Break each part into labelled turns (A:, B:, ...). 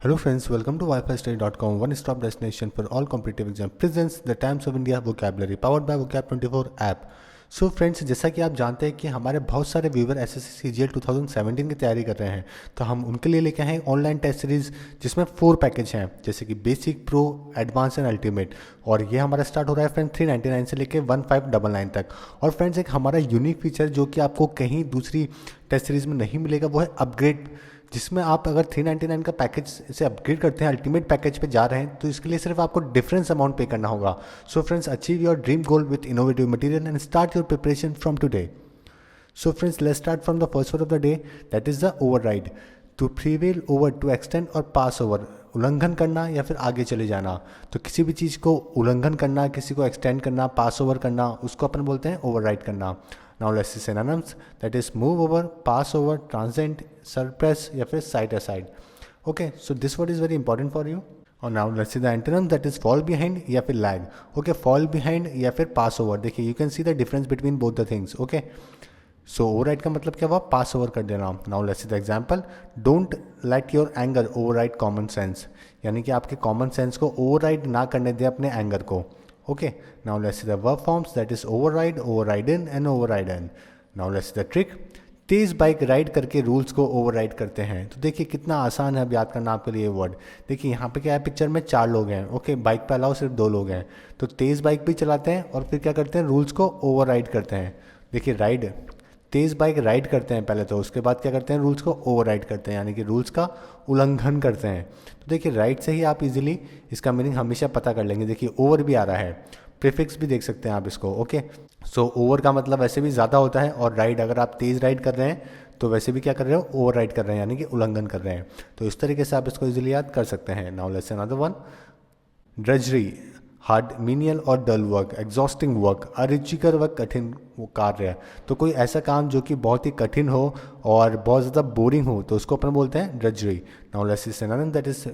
A: Hello friends, welcome to wifistudy.com, one-stop destination for all competitive exam. Presents the Times of India vocabulary powered by vocab24 app. So friends, जैसा कि आप जानते हैं कि हमारे बहुत सारे व्यूवर एसएससी सीजीएल 2017 की तैयारी कर रहे हैं, तो हम उनके लिए लेके आए ऑनलाइन टेस्ट सीरीज जिसमें 4 पैकेज हैं, जैसे कि basic, pro, advance and ultimate. और ये हमारा स्टार्ट हो रहा है फ्रेंड्स 399 से लेके 1599 तक। और फ्रेंड्स, एक हमारा यूनिक फीचर जो कि आपको कहीं दूसरी टेस्ट सीरीज में नहीं मिलेगा, वो है अपग्रेड, जिसमें आप अगर 399 का पैकेज से अपग्रेड करते हैं, अल्टीमेट पैकेज पे जा रहे हैं, तो इसके लिए सिर्फ आपको डिफरेंस अमाउंट पे करना होगा। So friends, achieve your dream goal with innovative material and start your preparation from today. So friends, let's start from the first word of the day, that is the override. To prevail over, to extend or pass over, उल्लंघन करना या फिर आगे चले जाना। तो किसी भी चीज़ को उल्लंघन करना, किसी को एक्सटेंड करना, पास ओवर करना, उसको अपन बोलते हैं ओवरराइड करना। Now let's see synonyms, that is move over, pass over, transcend, suppress या फिर side aside. Okay, so this word is very important for you. और now let's see the antonyms, that is fall behind या फिर lag. Okay, fall behind या फिर pass over. देखिए, you can see the difference between both the things. Okay, so override का मतलब क्या हुआ? pass over कर देना. Now let's see the example. Don't let your anger override common sense. यानी कि आपके common sense को override ना करने दे अपने anger को. Okay, now let's see the verb forms, that is override, overridden and overridden. Now let's see the trick. Tej bike ride करके rules को ओवरराइड करते हैं। तो देखिए कितना आसान है अब याद करना आपके लिए वर्ड। देखिए यहाँ पे क्या है, पिक्चर में 4 लोग हैं। ओके, बाइक पे अलाउ सिर्फ 2 लोग हैं। तो तेज बाइक भी चलाते हैं और फिर क्या करते हैं, रूल्स को ओवरराइड करते हैं। देखिए राइड, तेज़ बाइक राइड करते हैं पहले, तो उसके बाद क्या करते हैं, रूल्स को ओवरराइड करते हैं, यानी कि रूल्स का उल्लंघन करते हैं। तो देखिए राइड से ही आप इजीली इसका मीनिंग हमेशा पता कर लेंगे। देखिए ओवर भी आ रहा है, प्रीफिक्स भी देख सकते हैं आप इसको। ओके, सो ओवर का मतलब वैसे भी ज़्यादा होता है, और राइड अगर आप तेज़ राइड कर रहे हैं तो वैसे भी क्या कर रहे हो, ओवर राइड कर रहे हैं, यानी कि उल्लंघन कर रहे हैं। तो इस तरीके से आप इसको इजीली याद कर सकते हैं। Now let's see another one, drudgery, hard, menial और डल वर्क, एग्जॉस्टिंग वर्क, अरुचिकर वर्क, कठिन कार्य। तो कोई ऐसा काम जो कि बहुत ही कठिन हो और बहुत ज़्यादा बोरिंग हो, तो उसको अपन बोलते हैं drudgery. Now let's see synonym, that is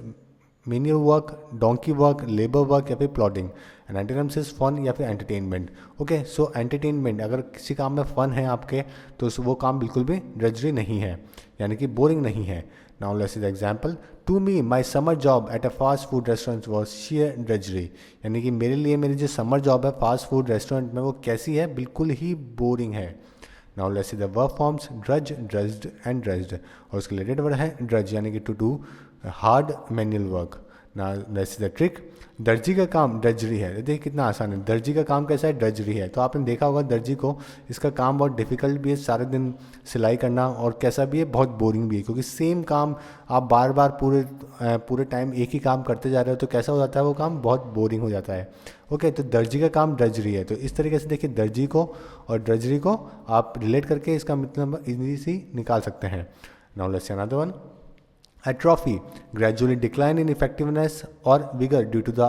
A: menial work, donkey work, labour work या फिर plodding. And antonyms is fun या फिर एंटरटेनमेंट। ओके, सो एंटरटेनमेंट, अगर किसी काम में फन है आपके, तो वो काम बिल्कुल भी ड्रजरी नहीं है, यानी कि बोरिंग नहीं है। Now let's see the example. To me, my summer job at a fast food restaurant was sheer drudgery. यानी कि मेरे लिए मेरी जो समर जॉब है फास्ट फूड रेस्टोरेंट में, वो कैसी है, बिल्कुल ही बोरिंग है। Now let's see the verb forms, drudge, drudged and drudged. और उसके रिलेटेड वर्ड है drudge, यानी कि to do hard manual work. Now let's see the trick. दर्जी का काम ड्रजरी है। देखिए कितना आसान है, दर्जी का काम कैसा है, ड्रजरी है। तो आपने देखा होगा दर्जी को, इसका काम बहुत डिफिकल्ट भी है, सारे दिन सिलाई करना, और कैसा भी है, बहुत बोरिंग भी है, क्योंकि सेम काम आप बार बार पूरे टाइम एक ही काम करते जा रहे हो, तो कैसा हो जाता है, वो काम बहुत बोरिंग हो जाता है। ओके, तो दर्जी का काम ड्रजरी है। तो इस तरीके से देखिए दर्जी को और ड्रजरी को आप रिलेट करके इसका मतलब इजीली निकाल सकते हैं। Now let's see another one, atrophy, gradually decline in effectiveness or vigor due to the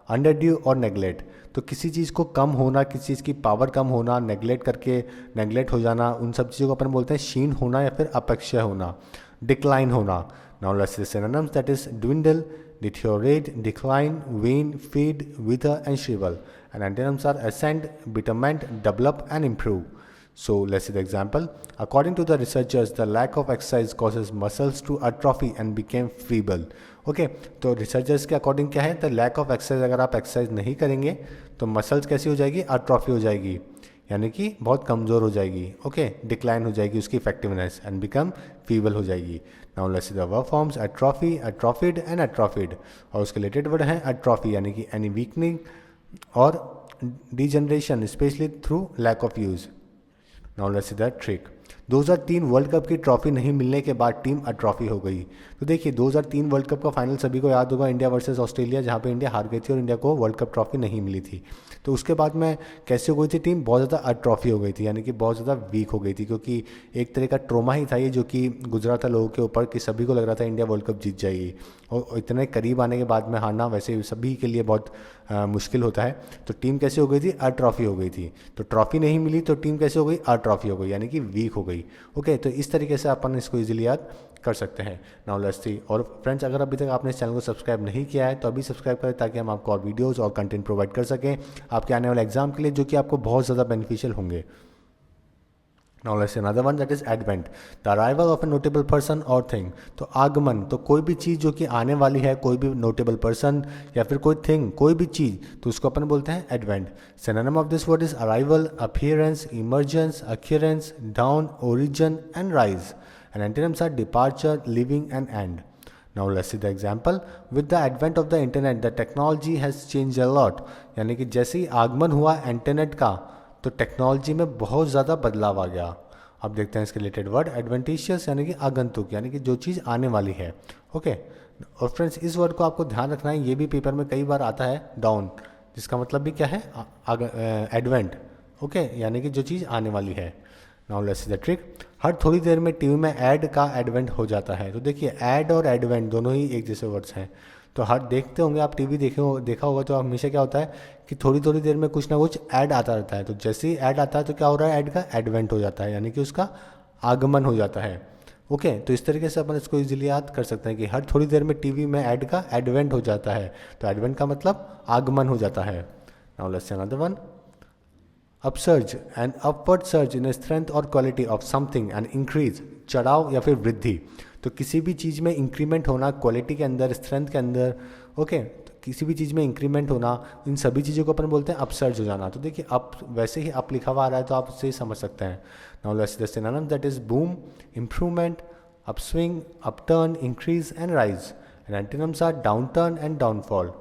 A: underdue or neglect. तो किसी चीज़ को कम होना, किसी चीज़ की पावर कम होना, नेगलेक्ट हो जाना, उन सब चीज़ों को अपन बोलते हैं क्षीण होना या फिर अपेक्षय होना, डिक्लाइन होना। Now let's C synonyms, that is dwindle, deteriorate, decline, wane, fade, wither and shrivel. And antonyms are ascend, betterment, develop and improve. So let's see the example. According to the researchers, the lack of exercise causes muscles to atrophy and become feeble. Okay, तो researchers के according क्या है, the lack of exercise, अगर आप exercise नहीं करेंगे तो muscles कैसी हो जाएगी, अट्रॉफी हो जाएगी, यानी कि बहुत कमज़ोर हो जाएगी। ओके, डिक्लाइन हो जाएगी उसकी इफेक्टिवनेस, एंड बिकम फीबल हो जाएगी। Now let's see the verb forms, atrophy, atrophied and atrophied. और उसके रिलेटेड वर्ड है एट्रॉफी, यानी कि एनी वीकनिंग और degeneration especially through lack of use. Now let's see the trick. 2003 world cup की trophy नहीं मिलने के बाद टीम अट्रॉफी हो गई। तो देखिए 2003 वर्ल्ड कप का फाइनल सभी को याद होगा, इंडिया वर्सेस ऑस्ट्रेलिया, जहाँ पे इंडिया हार गई थी और इंडिया को वर्ल्ड कप ट्रॉफी नहीं मिली थी। तो उसके बाद में कैसे हो गई थी टीम, बहुत ज़्यादा अट्रॉफी हो गई थी, यानी कि बहुत ज़्यादा वीक हो गई थी, क्योंकि एक तरह का ट्रोमा ही था ये जो कि गुजरा था लोगों के ऊपर, कि सभी को लग रहा था इंडिया वर्ल्ड कप जीत जाएगी, और इतने करीब आने के बाद में हारना वैसे सभी के लिए बहुत मुश्किल होता है। तो टीम कैसे हो गई थी, अट्रॉफी हो गई थी। तो ट्रॉफी नहीं मिली तो टीम कैसे हो गई, अट्रॉफी हो गई, यानी कि वीक हो गई। ओके, तो इस तरीके से अपन इसको इजीली याद कर सकते हैं। नाउ लेट्स सी। और फ्रेंड्स, अगर अभी तक आपने इस चैनल को सब्सक्राइब नहीं किया है तो अभी सब्सक्राइब करें, ताकि हम आपको और वीडियोस और कंटेंट प्रोवाइड कर सकें आपके आने वाले एग्जाम के लिए, जो कि आपको बहुत ज़्यादा बेनिफिशियल होंगे। Now let's see another one, that is advent, the arrival of a notable person or thing. तो आगमन, तो कोई भी चीज़ जो कि आने वाली है, कोई भी नोटेबल पर्सन या फिर कोई थिंग, कोई भी चीज़, तो उसको अपन बोलते हैं advent. Synonym of this word is arrival, appearance, emergence, occurrence, dawn, origin and rise. And antonyms are departure, leaving and end. Now let's see the example. With the advent of the internet, the technology has changed a lot. यानी कि जैसे ही आगमन हुआ internet का, तो technology में बहुत ज़्यादा बदलाव आ गया. अब देखते हैं इसके रिलेटेड वर्ड. एडवेंटिशियस यानी कि आगंतुक, यानी कि जो चीज़ आने वाली है. ओके. और फ्रेंड्स इस वर्ड को आपको ध्यान रखना है, ये भी पेपर में कई बार आता है, डाउन, जिसका मतलब भी क्या है, एडवेंट. ओके, यानी कि जो चीज़ आने वाली है. Now let's see the trick. हर थोड़ी देर में टीवी में ऐड का एडवेंट हो जाता है. तो देखिए ऐड और एडवेंट दोनों ही एक जैसे वर्ड्स हैं. तो हर देखते होंगे आप, टीवी देखा होगा, तो हमेशा क्या होता है कि थोड़ी थोड़ी देर में कुछ ना कुछ ऐड आता रहता है. तो जैसे ही ऐड आता है तो क्या हो रहा है, ऐड का एडवेंट हो जाता है, यानी कि उसका आगमन हो जाता है. ओके, तो इस तरीके से अपन इसको इजीली याद कर सकते हैं कि हर थोड़ी देर में टीवी में ऐड का एडवेंट हो जाता है. तो एडवेंट का मतलब आगमन हो जाता है. Now let's see another one. Upsurge, an upward surge in strength और quality of something, and increase, चढ़ाव या फिर वृद्धि. तो किसी भी चीज़ में इंक्रीमेंट होना, क्वालिटी के अंदर, स्ट्रेंथ के अंदर. ओके, तो किसी भी चीज़ में इंक्रीमेंट होना, इन सभी चीज़ों को अपन बोलते हैं अपसर्ज हो जाना. तो देखिए अप, वैसे ही अप लिखा हुआ आ रहा है तो आप उससे समझ सकते हैं. Now let's see the synonym, that is boom, improvement, upswing, upturn, increase and rise. And antonyms are downturn and downfall.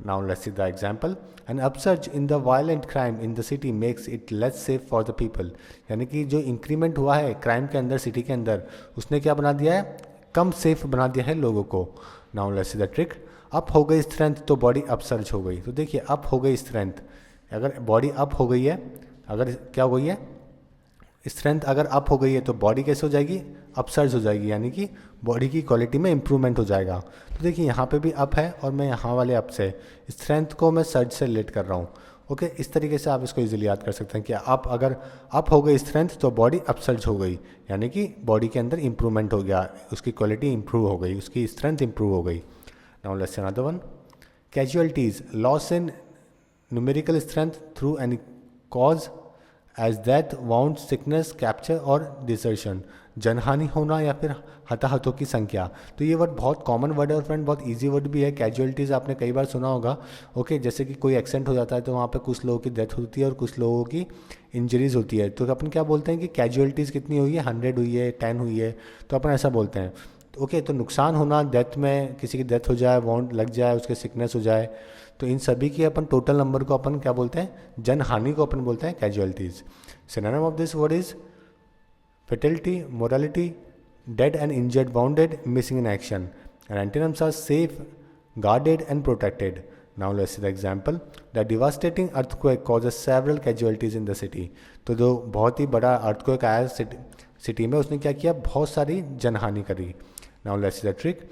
A: Now let's see the example. An upsurge in the violent crime in the city makes it less safe for the people. यानी कि जो increment हुआ है crime के अंदर, city के अंदर, उसने क्या बना दिया है, कम सेफ बना दिया है लोगों को. Now let's see the trick. Up हो गई स्ट्रेंथ तो बॉडी अपसर्ज हो गई. तो देखिए अप हो गई स्ट्रेंथ, अगर बॉडी अप हो गई है, अगर क्या हो गई है, स्ट्रेंथ अगर अप हो गई है तो बॉडी कैसे हो जाएगी, अपसर्ज हो जाएगी, यानी कि बॉडी की क्वालिटी में इंप्रूवमेंट हो जाएगा. तो देखिए यहाँ पे भी अप है और मैं यहाँ वाले अप से स्ट्रेंथ को मैं सर्ज से रिलेट कर रहा हूँ. ओके, इस तरीके से आप इसको इजीली याद कर सकते हैं कि अप, अगर अप हो गई स्ट्रेंथ तो बॉडी अपसर्ज हो गई, यानी कि बॉडी के अंदर इंप्रूवमेंट हो गया, उसकी क्वालिटी इंप्रूव हो गई, उसकी स्ट्रेंथ इंप्रूव हो गई. Now let's see another one. Casualties, loss in numerical strength through any cause as death, wound, sickness, capture or desertion. जनहानि होना या फिर हताहतों की संख्या. तो ये वर्ड बहुत कॉमन वर्ड है और फ्रेंड बहुत इजी वर्ड भी है. कैजुअलिटीज़ आपने कई बार सुना होगा. ओके, जैसे कि कोई एक्सीडेंट हो जाता है तो वहाँ पे कुछ लोगों की डेथ होती है और कुछ लोगों की इंजरीज होती है. तो अपन क्या बोलते हैं कि कैजुअलिटीज़ कितनी हुई है, 100 हुई है, 10 हुई है, तो अपन ऐसा बोलते हैं. ओके, तो नुकसान होना, डेथ में किसी की डेथ हो जाए, वाउंड लग जाए, उसके सिकनेस हो जाए, तो इन सभी की अपन टोटल नंबर को अपन क्या बोलते हैं, जनहानि को अपन बोलते हैं casualties. Synonym of this word is fatality, mortality, dead and injured, wounded, missing in action. And antonyms are safe, guarded and protected. Now let's see the example. The devastating earthquake causes several casualties in the city. तो जो बहुत ही बड़ा earthquake आया city में, उसने क्या किया, बहुत सारी जनहानि करी. Now let's see the trick.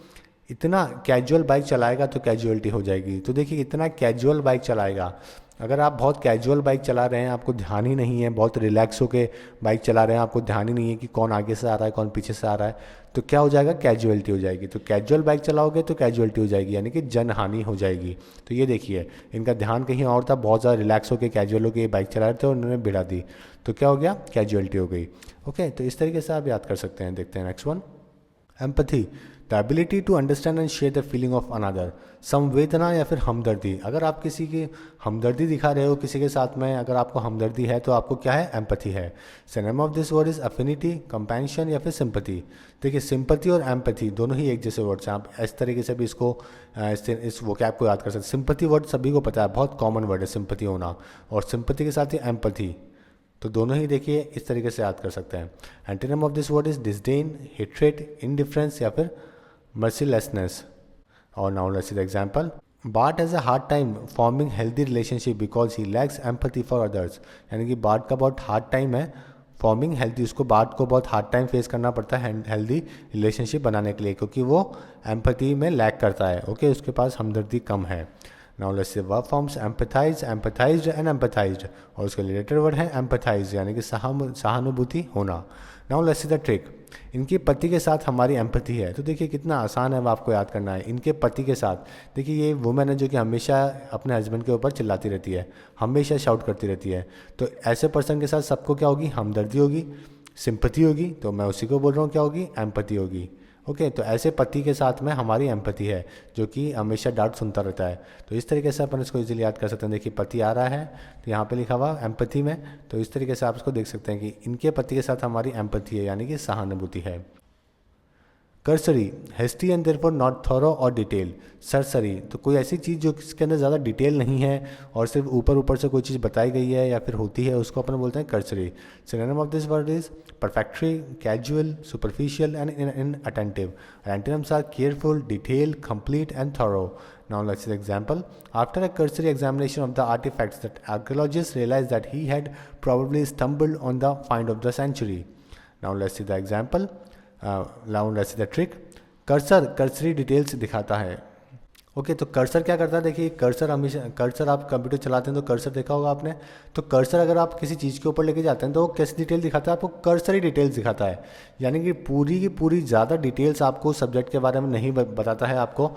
A: इतना कैजुअल बाइक चलाएगा तो कैजुअलिटी हो जाएगी. तो देखिए इतना कैजुअल बाइक चलाएगा, अगर आप बहुत कैजुअल बाइक चला रहे हैं, आपको ध्यान ही नहीं है, बहुत रिलैक्स होके बाइक चला रहे हैं, आपको ध्यान ही नहीं है कि कौन आगे से आ रहा है, कौन पीछे से आ रहा है, तो क्या हो जाएगा, कैजुअलिटी हो जाएगी. तो कैजुअल बाइक चलाओगे तो कैजुअलिटी हो जाएगी, यानी कि जनहानि हो जाएगी. तो ये देखिए इनका ध्यान कहीं और था, बहुत ज़्यादा रिलैक्स होकर कैजुअल होकर बाइक चला रहे थे और उन्होंने भिड़ा दी, तो क्या हो गया, कैजुअलिटी हो गई. ओके, तो इस तरीके से आप याद कर सकते हैं. देखते हैं next one. Empathy, the ability to understand and share the feeling of another. संवेदना या फिर हमदर्दी. अगर आप किसी की हमदर्दी दिखा रहे हो किसी के साथ में, अगर आपको हमदर्दी है तो आपको क्या है, एम्पैथी है. Synonym of this word is affinity, compassion या फिर सिंपैथी. देखिए सिंपैथी और एम्पैथी दोनों ही एक जैसे वर्ड्स हैं. आप इस तरीके से भी इसको इस वोकैब को याद कर सकते हैं. सिंपैथी वर्ड सभी को पता है, बहुत कॉमन वर्ड है सिंपैथी होना, और सिंपैथी के साथ ही एम्पैथी, तो दोनों ही देखिए इस तरीके से याद कर सकते हैं. Antonym of this word is disdain, hatred, indifference या फिर mercilessness. Or now let's see the example. Bart has a hard time forming healthy relationship because he lacks empathy for others. यानी कि बार्ट का बहुत हार्ड टाइम है forming healthy, उसको BART को बहुत हार्ड टाइम फेस करना पड़ता है हेल्दी रिलेशनशिप बनाने के लिए, क्योंकि वो एम्पैथी में लैक करता है. ओके, उसके पास हमदर्दी कम है. Now let's say verb forms empathize, empathized and empathized, और उसके रिलेटेड वर्ड है एम्पैथाइज, यानी कि सहानुभूति होना. Now let's see the trick. इनके पति के साथ हमारी एम्पैथी है. तो देखिए कितना आसान है, वो आपको याद करना है. इनके पति के साथ, देखिए ये वुमेन है जो कि हमेशा अपने हस्बैंड के ऊपर चिल्लाती रहती है, हमेशा शाउट करती रहती है. तो ऐसे पर्सन के साथ सबको क्या होगी, हमदर्दी होगी, सिंपैथी होगी, तो मैं उसी को बोल रहा हूँ क्या होगी, एम्पैथी होगी। ओके, तो ऐसे पति के साथ में हमारी एम्पैथी है, जो कि हमेशा डांट सुनता रहता है। तो इस तरीके से अपन इसको इजीली याद कर सकते हैं। देखिए पति आ रहा है, तो यहाँ पे लिखा हुआ एम्पैथी में, तो इस तरीके से आप इसको देख सकते हैं कि इनके पति के साथ हमारी एम्पैथी है, यानी कि सहानुभूति है। Cursory, hasty and therefore not thorough or detail. सरसरी, तो कोई ऐसी चीज़ जो इसके अंदर ज़्यादा डिटेल नहीं है और सिर्फ ऊपर ऊपर से कोई चीज़ बताई गई है या फिर होती है, उसको अपन बोलते हैं cursory. Synonym of this word is perfunctory, casual, superficial and inattentive. Antonyms are careful, detail, complete and thorough. Now let's see the example. After a cursory examination of the artifacts, the archaeologists realized that he had probably stumbled on the find of the century. Now let's see the example. Now let's see the trick. Cursor cursory details दिखाता है। Okay, तो cursor क्या करता है, देखिए cursor हमेशा, cursor आप computer चलाते हैं तो कर्सर देखा होगा आपने, तो कर्सर अगर आप किसी चीज़ के ऊपर लेके जाते हैं तो वो कैसी डिटेल दिखाता है, आपको कर्सरी डिटेल्स दिखाता है। यानी कि पूरी की पूरी ज़्यादा डिटेल्स आपको सब्जेक्ट के बारे में नहीं बताता है आपको।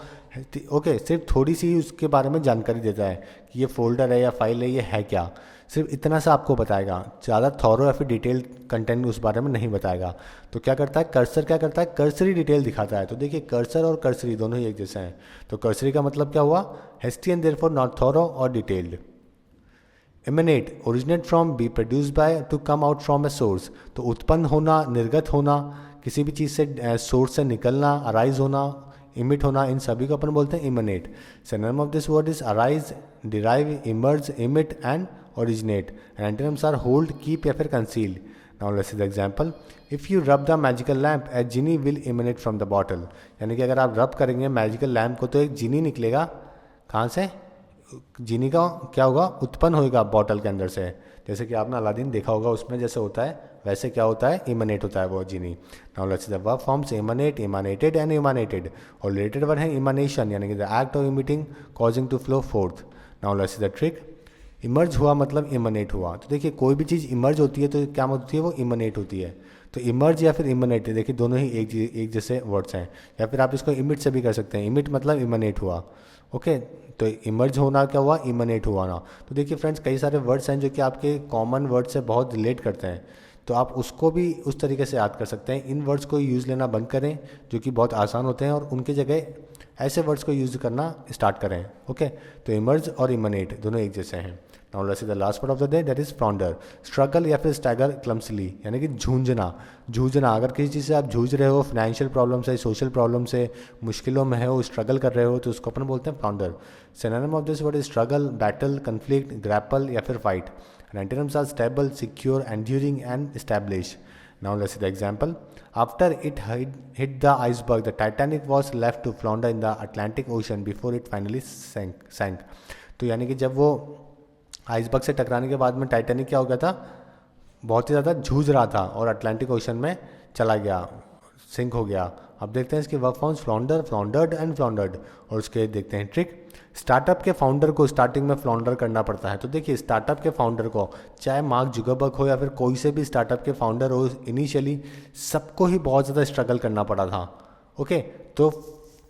A: ओके, सिर्फ थोड़ी सी उसके बारे में जानकारी देता है कि ये फोल्डर है या फाइल है, ये है क्या, सिर्फ इतना सा आपको बताएगा, ज़्यादा थॉरो या फिर डिटेल कंटेंट उस बारे में नहीं बताएगा। तो क्या करता है कर्सर, क्या करता है कर्सरी डिटेल दिखाता है। तो देखिए कर्सर और कर्सरी दोनों ही एक जैसे हैं। तो कर्सरी का मतलब क्या हुआ, hasty and therefore not thorough और detailed. Emanate, originate from, be produce by, to come out from a source. तो उत्पन्न होना, निर्गत होना, किसी भी चीज़ से सोर्स से निकलना, अराइज होना, इमिट होना, इन सभी को अपन बोलते हैं emanate. Synonym of this word is arise, derive, emerge, emit and originate. And antonyms are hold, keep या फिर conceal. Now let's see the example. If you rub the magical lamp, a genie will emanate from the bottle. यानी कि अगर आप रब करेंगे magical lamp को तो एक जीनी निकलेगा। कहाँ से, जीनी का क्या होगा, उत्पन्न होगा बॉटल के अंदर से। जैसे कि आपने अलादीन देखा होगा, उसमें जैसे होता है वैसे क्या होता है, इमानेट होता है वो genie. Now let's see the verb forms emanate, emanated and emanated. और रिलेटेड वर्ड है इमानेशन, यानी कि the act of emitting causing to flow forth. Now let's see the trick. Emerge हुआ मतलब इमनेट हुआ। तो देखिए कोई भी चीज़ इमर्ज होती है तो क्या होती है, वो इमनेट होती है। तो इमर्ज या फिर इमनेट, देखिए दोनों ही एक जैसे वर्ड्स हैं। या फिर आप इसको इमिट से भी कर सकते हैं, इमिट मतलब इमनेट हुआ। ओके, तो इमर्ज होना क्या हुआ, इमनेट हुआ ना। तो देखिए फ्रेंड्स कई सारे वर्ड्स हैं जो कि आपके कॉमन वर्ड से बहुत रिलेट करते हैं, तो आप उसको भी उस तरीके से याद कर सकते हैं। इन वर्ड्स को यूज़ लेना बंद करें जो कि बहुत आसान होते हैं, और उनकी जगह ऐसे वर्ड्स को यूज़ करना स्टार्ट करें। ओके, तो इमर्ज और इमनेट दोनों एक जैसे हैं। Now let's see the last word of the day, that is flounder. Struggle या फिर स्टैगर क्लम्सली, यानी कि झूंझना। झूझना, अगर किसी चीज़ से आप जूझ रहे हो, फाइनेंशियल प्रॉब्लम से, सोशल प्रॉब्लम से, मुश्किलों में हो, स्ट्रगल कर रहे हो, तो उसको अपन बोलते हैं flounder. Synonym of this word is struggle, battle, conflict, grapple या फिर fight. Antonyms are stable, secure, enduring and establish. Now let's see the example. After it hit the iceberg, the Titanic was left to flounder in the Atlantic Ocean before it finally sank. तो यानी कि जब वो iceberg से टकराने के बाद में टाइटैनिक क्या हो गया था, बहुत ही ज़्यादा जूझ रहा था और अटलांटिक ओशन में चला गया, सिंक हो गया। अब देखते हैं इसके वर्क फॉर्म्स, फ्लॉन्डर, फ्लॉन्डर्ड एंड फ्लॉन्डर्ड। और उसके देखते हैं ट्रिक। स्टार्टअप के फाउंडर को स्टार्टिंग में फ्लॉन्डर करना पड़ता है। तो देखिए स्टार्टअप के फाउंडर को, चाहे मार्क जुकरबर्ग हो या फिर कोई से भी स्टार्टअप के फाउंडर हो, इनिशियली सबको ही बहुत ज़्यादा स्ट्रगल करना पड़ा था। ओके, तो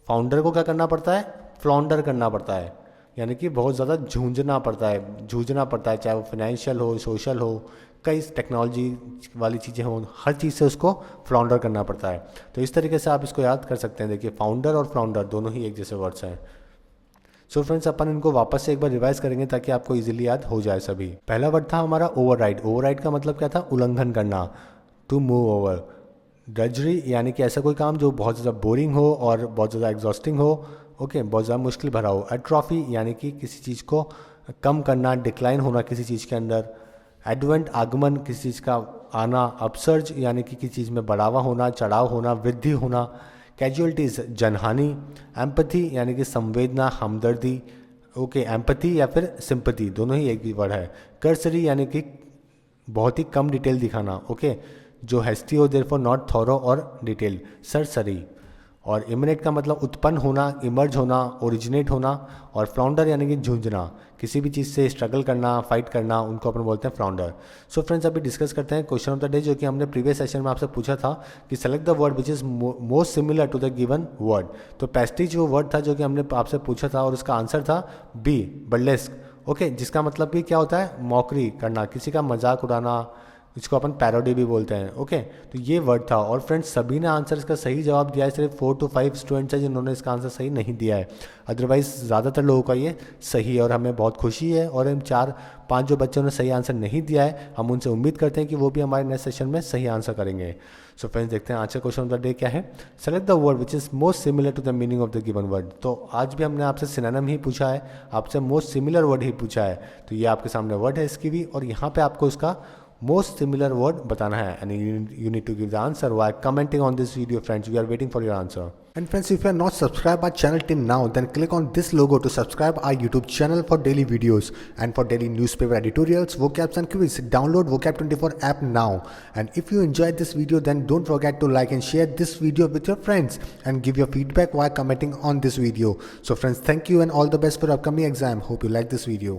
A: फाउंडर को क्या करना पड़ता है, फ्लॉन्डर करना पड़ता है, यानी कि बहुत ज़्यादा जूझना पड़ता है, चाहे वो फाइनेंशियल हो, सोशल हो, कई टेक्नोलॉजी वाली चीज़ें हों, हर चीज़ से उसको फ्लॉन्डर करना पड़ता है। तो इस तरीके से आप इसको याद कर सकते हैं। देखिए फाउंडर और फ्लॉन्डर दोनों ही एक जैसे वर्ड्स हैं। सो फ्रेंड्स अपन इनको वापस से एक बार रिवाइज करेंगे ताकि आपको इजीली याद हो जाए सभी। पहला वर्ड था हमारा ओवरराइड। ओवरराइड का मतलब क्या था, उल्लंघन करना, टू मूव ओवर। ड्रजरी यानी कि ऐसा कोई काम जो बहुत ज़्यादा बोरिंग हो और बहुत ज़्यादा एग्जॉस्टिंग हो, ओके, बहुत ज़्यादा मुश्किल भरा हो। एट्रॉफी यानी कि किसी चीज़ को कम करना, डिक्लाइन होना किसी चीज़ के अंदर। एडवेंट आगमन, किसी चीज़ का आना। अपसर्ज यानी कि किसी चीज़ में बढ़ावा होना, चढ़ाव होना, वृद्धि होना। कैजुअलिटीज़ जनहानि। एम्पैथी यानी कि संवेदना, हमदर्दी। ओके, एम्पैथी या फिर सिंपैथी दोनों ही एक ही वर्ड है। कर्सरी यानी कि बहुत ही कम डिटेल दिखाना। ओके, जो हेस्टी हो therefore not thorough or detail. सरसरी। और इमिनेट का मतलब उत्पन्न होना, इमर्ज होना, ओरिजिनेट होना। और फ्लॉन्डर यानी कि जूझना, किसी भी चीज़ से स्ट्रगल करना, फाइट करना, उनको अपन बोलते हैं फ्लॉन्डर। सो फ्रेंड्स अभी डिस्कस करते हैं क्वेश्चन ऑफ द डे, जो कि हमने प्रीवियस सेशन में आपसे पूछा था कि select the word which is most similar to the given word. तो पेस्टिज वो वर्ड था जो कि हमने आपसे पूछा था और उसका आंसर था बी, बर्लेस्क। ओके, जिसका मतलब भी क्या होता है, मॉकरी करना, किसी का मजाक उड़ाना, इसको अपन पैरोडी भी बोलते हैं। ओके, तो ये वर्ड था। और फ्रेंड्स सभी ने आंसर इसका सही जवाब दिया है, सिर्फ 4 to 5 स्टूडेंट्स हैं जिन्होंने इसका आंसर सही नहीं दिया है, अदरवाइज ज़्यादातर लोगों का ये सही है और हमें बहुत खुशी है। और इन 4-5 जो बच्चों ने सही आंसर नहीं दिया है, हम उनसे उम्मीद करते हैं कि वो भी हमारे नेक्स्ट सेशन में सही आंसर करेंगे। सो फ्रेंड्स देखते हैं आज का क्वेश्चन ऑफ द डे क्या है। Select the word which is most similar to the meaning of the given word. तो आज भी हमने आपसे सिनोनिम ही पूछा है, आपसे मोस्ट सिमिलर वर्ड ही पूछा है। तो ये आपके सामने वर्ड है इसकी भी, और यहाँ पे आपको इसका most similar word बताना है, and you need to give the answer while commenting on this video. Friends, we are waiting for your answer. And friends, if you are not subscribed our channel till now, then click on this logo to subscribe our YouTube channel for daily videos and for daily newspaper editorials, vocabs and quiz. Download Vocab24 app now. And if you enjoyed this video, then don't forget to like and share this video with your friends and give your feedback while commenting on this video. So friends, thank you and all the best for upcoming exam. Hope you like this video.